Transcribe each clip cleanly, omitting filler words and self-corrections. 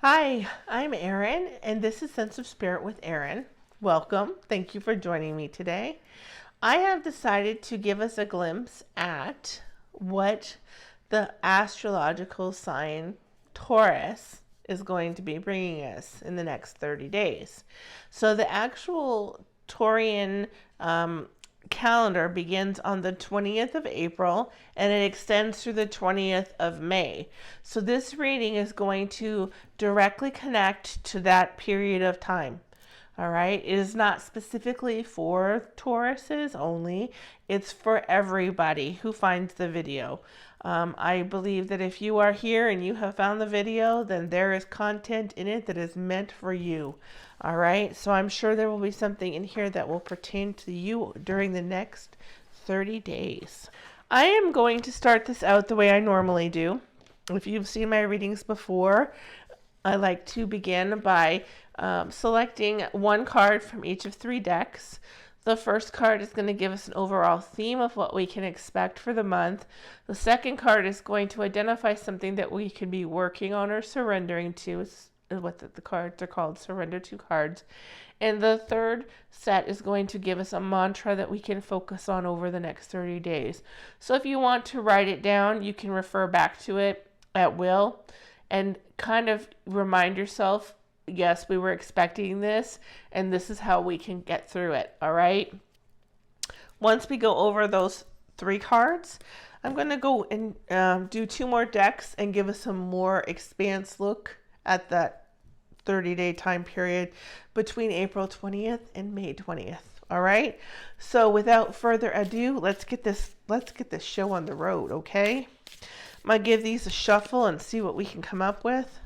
Hi, I'm Erin, and this is Sense of Spirit with Erin. Welcome. Thank you for joining me today. I have decided to give us a glimpse at what the astrological sign Taurus is going to be bringing us in the next 30 days. So, the actual Taurian calendar begins on the 20th of April and it extends through the 20th of May. So this reading is going to directly connect to that period of time. All right. It is not specifically for Tauruses only. It's for everybody who finds the video. I believe that if you are here and you have found the video, then there is content in it that is meant for you. All right. So I'm sure there will be something in here that will pertain to you during the next 30 days. I am going to start this out the way I normally do. If you've seen my readings before, I like to begin by selecting one card from each of 3 decks. The first card is going to give us an overall theme of what we can expect for the month. The second card is going to identify something that we can be working on or surrendering to. It's what the cards are called, surrender to cards. And the third set is going to give us a mantra that we can focus on over the next 30 days. So if you want to write it down, you can refer back to it at will and kind of remind yourself, yes, we were expecting this, and this is how we can get through it, all right? Once we go over those 3 cards, I'm going to go and do 2 more decks and give us a more expanse look at that 30-day time period between April 20th and May 20th, all right? So without further ado, let's get this show on the road, okay? I'm going to give these a shuffle and see what we can come up with.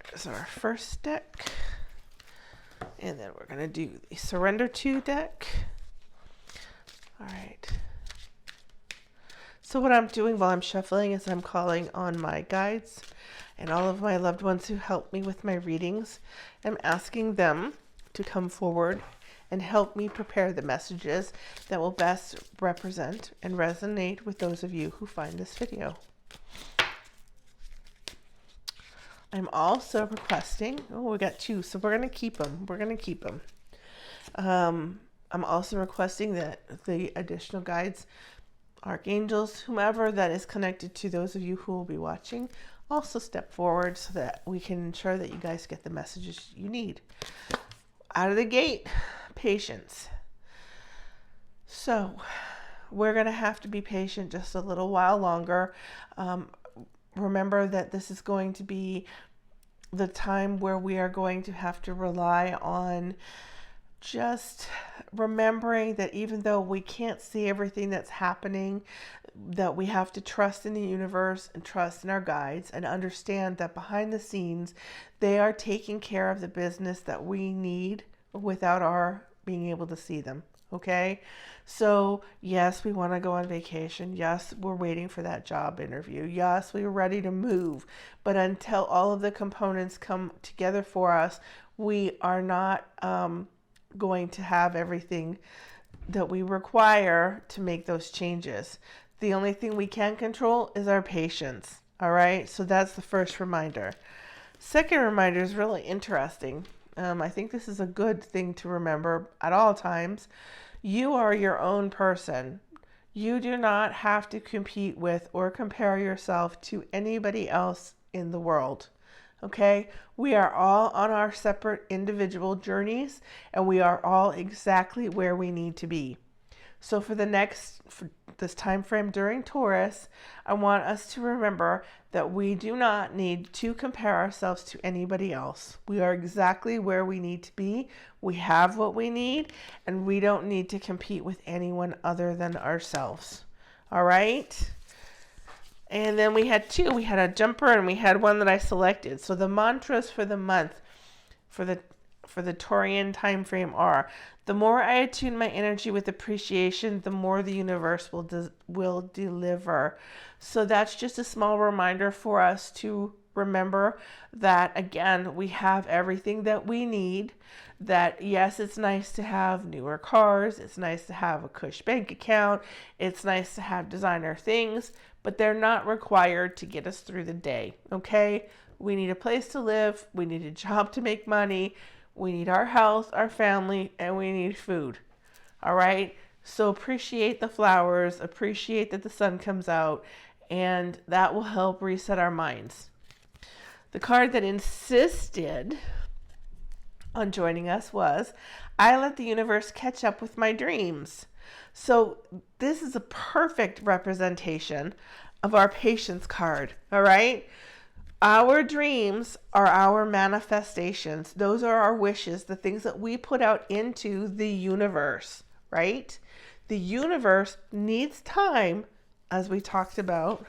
There's our first deck. And then we're going to do the Surrender To deck. All right. So what I'm doing while I'm shuffling is I'm calling on my guides and all of my loved ones who help me with my readings. I'm asking them to come forward and help me prepare the messages that will best represent and resonate with those of you who find this video. I'm also requesting, we got 2, so we're going to keep them. I'm also requesting that the additional guides, archangels, whomever that is connected to those of you who will be watching, also step forward so that we can ensure that you guys get the messages you need. Out of the gate, patience. So we're going to have to be patient just a little while longer. Remember that this is going to be the time where we are going to have to rely on just remembering that even though we can't see everything that's happening, that we have to trust in the universe and trust in our guides and understand that behind the scenes, they are taking care of the business that we need without our being able to see them. Okay, so yes, we want to go on vacation. Yes, we're waiting for that job interview. Yes, we were ready to move. But until all of the components come together for us, we are not going to have everything that we require to make those changes. The only thing we can control is our patience. All right, so that's the first reminder. Second reminder is really interesting. I think this is a good thing to remember at all times. You are your own person. You do not have to compete with or compare yourself to anybody else in the world. Okay? We are all on our separate individual journeys and we are all exactly where we need to be. So for this time frame during Taurus, I want us to remember that we do not need to compare ourselves to anybody else. We are exactly where we need to be. We have what we need, and we don't need to compete with anyone other than ourselves. All right? And then we had 2. We had a jumper and we had one that I selected. So the mantras for the month for the Taurian time frame are: the more I attune my energy with appreciation, the more the universe will deliver. So that's just a small reminder for us to remember that, again, we have everything that we need. That, yes, it's nice to have newer cars. It's nice to have a cush bank account. It's nice to have designer things, but they're not required to get us through the day, okay? We need a place to live. We need a job to make money. We need our health, our family, and we need food. All right? So appreciate the flowers, appreciate that the sun comes out, and that will help reset our minds. The card that insisted on joining us was, I let the universe catch up with my dreams. So this is a perfect representation of our patience card, all right? Our dreams are our manifestations. Those are our wishes, the things that we put out into the universe, right? The universe needs time, as we talked about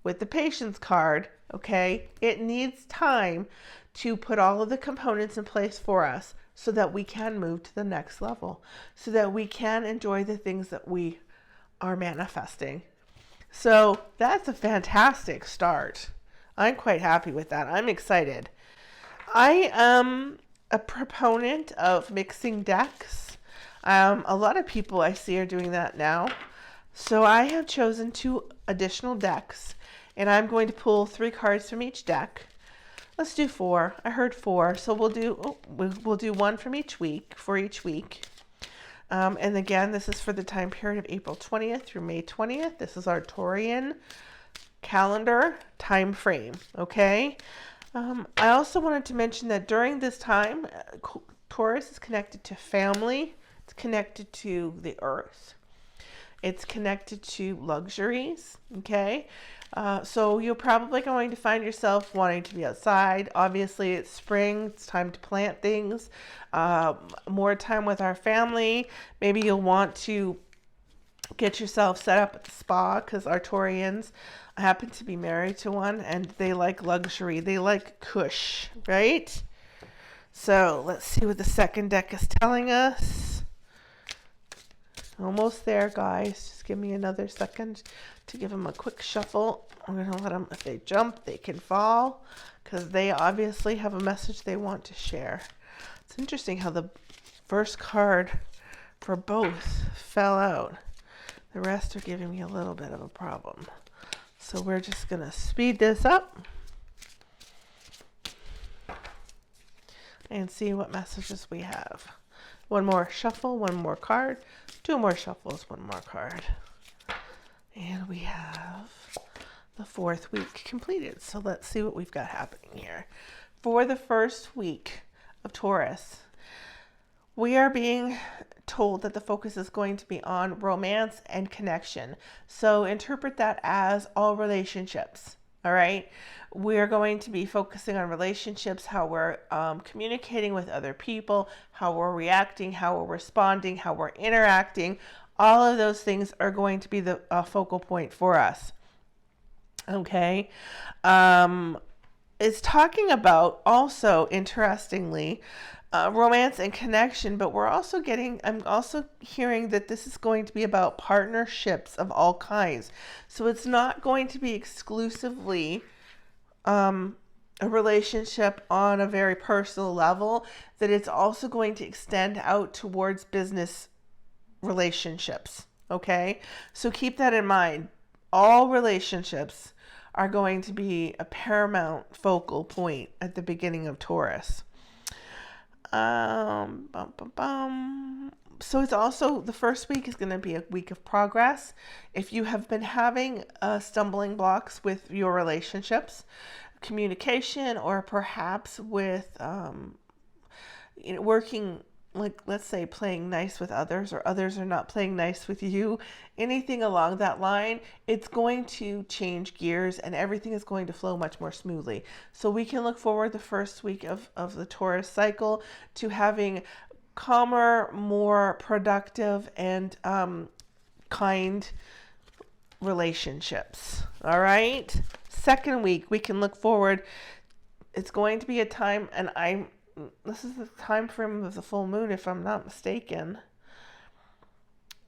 with the patience card, okay? It needs time to put all of the components in place for us so that we can move to the next level, so that we can enjoy the things that we are manifesting. So that's a fantastic start. I'm quite happy with that. I'm excited. I am a proponent of mixing decks. A lot of people I see are doing that now. So I have chosen 2 additional decks, and I'm going to pull 3 cards from each deck. Let's do 4. I heard 4, so we'll do 1 from each week for each week. And again, this is for the time period of April 20th through May 20th. This is our Taurian calendar time frame, okay? I also wanted to mention that during this time, Taurus is connected to family, it's connected to the earth, it's connected to luxuries, okay? So you're probably going to find yourself wanting to be outside. Obviously, it's spring. It's time to plant things. More time with our family. Maybe you'll want to get yourself set up at the spa, because Arcturians happen to be married to one, and they like luxury. They like cush, right? So let's see what the second deck is telling us. Almost there, guys. Just give me another second to give them a quick shuffle. I'm going to let them, if they jump, they can fall, because they obviously have a message they want to share. It's interesting how the first card for both fell out. The rest are giving me a little bit of a problem. So we're just going to speed this up and see what messages we have. One more shuffle, one more card, 2 more shuffles, 1 more card. And we have the 4th week completed. So let's see what we've got happening here. For the first week of Taurus, we are being told that the focus is going to be on romance and connection. So interpret that as all relationships. All right. We're going to be focusing on relationships, how we're communicating with other people, how we're reacting, how we're responding, how we're interacting. All of those things are going to be the focal point for us. Okay. It's talking about also, interestingly, romance and connection, but I'm also hearing that this is going to be about partnerships of all kinds. So it's not going to be exclusively a relationship on a very personal level, that it's also going to extend out towards business relationships. Okay. So keep that in mind. All relationships are going to be a paramount focal point at the beginning of Taurus. So it's also, the first week is going to be a week of progress. If you have been having stumbling blocks with your relationships, communication, or perhaps with working, like, let's say, playing nice with others, or others are not playing nice with you, anything along that line, it's going to change gears and everything is going to flow much more smoothly. So we can look forward the first week of the Taurus cycle to having calmer, more productive, and kind relationships. All right. Second week, we can look forward. It's going to be a time, and this is the time frame of the full moon, if I'm not mistaken.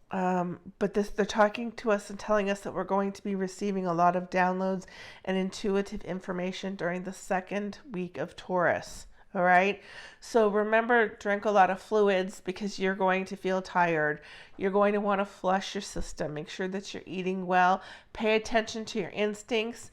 But they're talking to us and telling us that we're going to be receiving a lot of downloads and intuitive information during the second week of Taurus. All right. So remember, drink a lot of fluids, because you're going to feel tired. You're going to want to flush your system. Make sure that you're eating well. Pay attention to your instincts.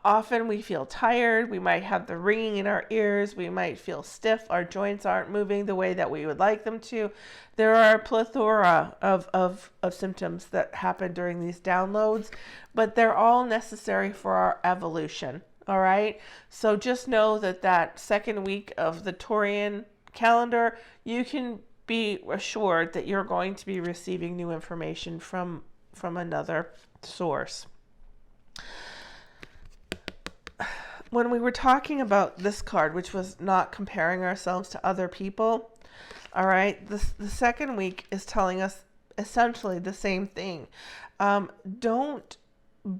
Often we feel tired. We might have the ringing in our ears. We might feel stiff. Our joints aren't moving the way that we would like them to. There are a plethora of symptoms that happen during these downloads, but they're all necessary for our evolution. All right. So just know that that second week of the Taurian calendar, you can be assured that you're going to be receiving new information from another source. When we were talking about this card, which was not comparing ourselves to other people, all right, the second week is telling us essentially the same thing. Don't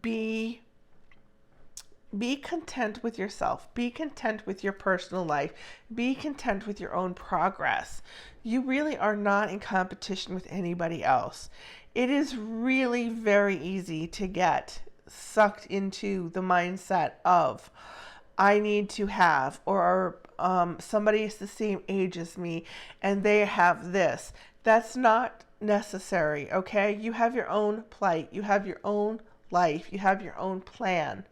be content with yourself. Be content with your personal life. Be content with your own progress. You really are not in competition with anybody else. It is really very easy to get sucked into the mindset of, I need to have, or somebody is the same age as me and they have this. That's not necessary, okay? You have your own plight. You have your own life. You have your own plan.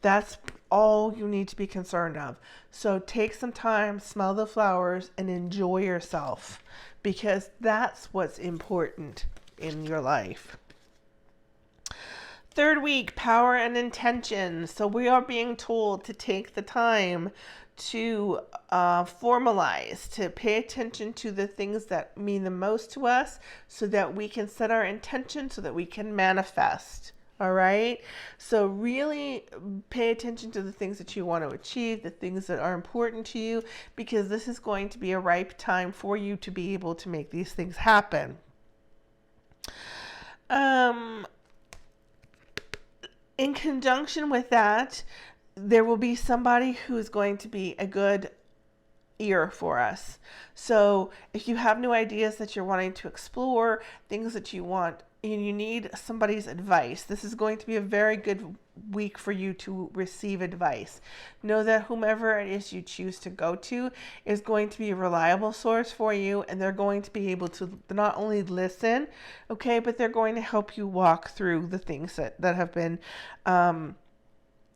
That's all you need to be concerned of. So take some time, smell the flowers, and enjoy yourself, because that's what's important in your life. Third week, power and intention. So we are being told to take the time to formalize, to pay attention to the things that mean the most to us, so that we can set our intention, so that we can manifest. All right. So really pay attention to the things that you want to achieve, the things that are important to you, because this is going to be a ripe time for you to be able to make these things happen. In conjunction with that, there will be somebody who is going to be a good ear for us. So if you have new ideas that you're wanting to explore, things that you want, and you need somebody's advice, this is going to be a very good week for you to receive advice. Know that whomever it is you choose to go to is going to be a reliable source for you, and they're going to be able to not only listen, okay, but they're going to help you walk through the things that have been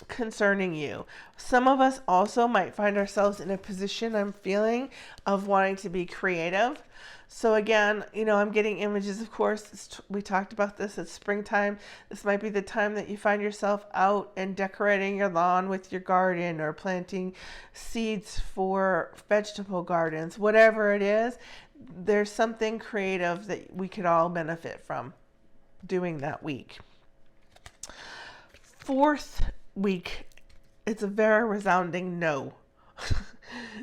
concerning you. Some of us also might find ourselves in a position, I'm feeling, of wanting to be creative. So again, I'm getting images, of course, we talked about this, it's springtime. This might be the time that you find yourself out and decorating your lawn with your garden, or planting seeds for vegetable gardens. Whatever it is, there's something creative that we could all benefit from doing that week. Fourth week, it's a very resounding no.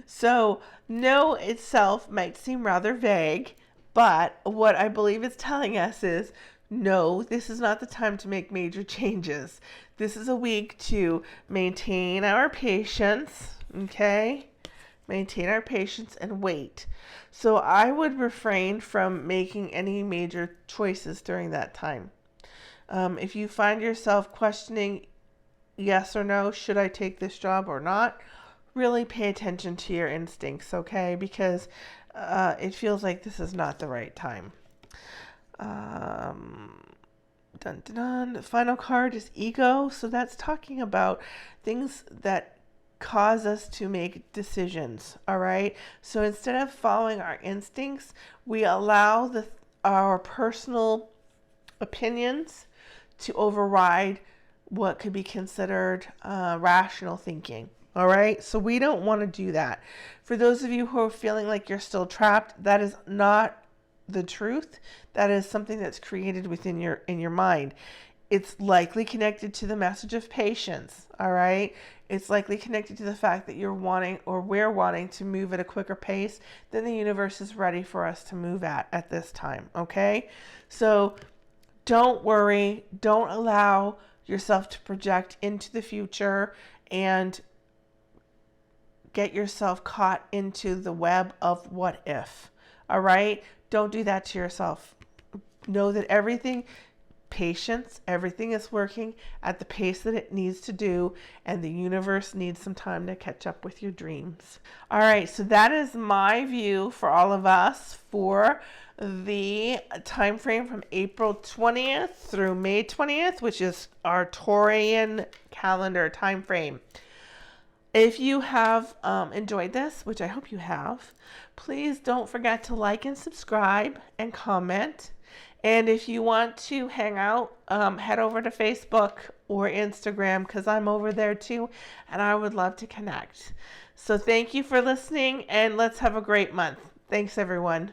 So no itself might seem rather vague, but what I believe it's telling us is, no, this is not the time to make major changes. This is a week to maintain our patience, okay? Maintain our patience and wait. So I would refrain from making any major choices during that time. If you find yourself questioning, yes or no, should I take this job or not, really pay attention to your instincts, okay? Because it feels like this is not the right time. The final card is ego. So that's talking about things that cause us to make decisions, all right? So instead of following our instincts, we allow our personal opinions to override what could be considered rational thinking. All right, so we don't want to do that. For those of you who are feeling like you're still trapped, that is not the truth. That is something that's created within your mind. It's likely connected to the message of patience. All right, it's likely connected to the fact that we're wanting to move at a quicker pace than the universe is ready for us to move at this time. Okay, so don't worry. Don't allow yourself to project into the future and get yourself caught into the web of what if. All right? Don't do that to yourself. Know that everything patience. Everything is working at the pace that it needs to do, and the universe needs some time to catch up with your dreams. All right, so that is my view for all of us for the time frame from April 20th through May 20th, which is our Taurian calendar time frame. If you have enjoyed this, which I hope you have, please don't forget to like and subscribe and comment. And if you want to hang out, head over to Facebook or Instagram, because I'm over there too, and I would love to connect. So thank you for listening, and let's have a great month. Thanks, everyone.